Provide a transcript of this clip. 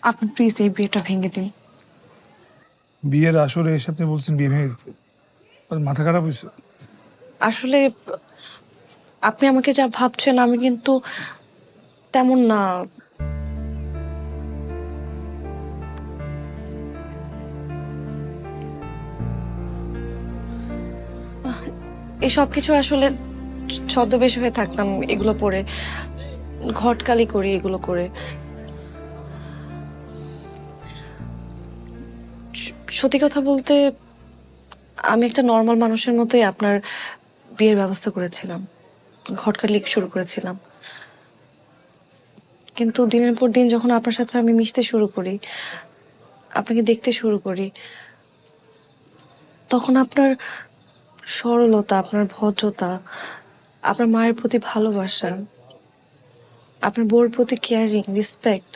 আপনি প্লিজ এই বিয়েটা ভেঙে দিন। বিয়ের আসরে এসে আপনি বলছেন বিয়ে ভেঙে দিতে? আপনার মাথা খারাপ হয়েছে? আসলে আপনি আমাকে যা ভাবছেন আমি কিন্তু তেমন না। এই সব কিছু আসলে ছদ্মবেশ হয়ে থাকতাম এগুলো পরে, ঘটকালি করি এগুলো করে। সত্যি কথা বলতে আমি একটা নর্মাল মানুষের মতোই আপনার বিয়ের ব্যবস্থা করেছিলাম, ঘটকালি শুরু করেছিলাম। কিন্তু দিনের পর দিন যখন আপনার সাথে আমি মিশতে শুরু করি, আপনাকে দেখতে শুরু করি, তখন আপনার সরলতা, আপনার ভদ্রতা, আপনার মায়ের প্রতি ভালোবাসা, আপনার বউর প্রতি কেয়ারিং, রেসপেক্ট,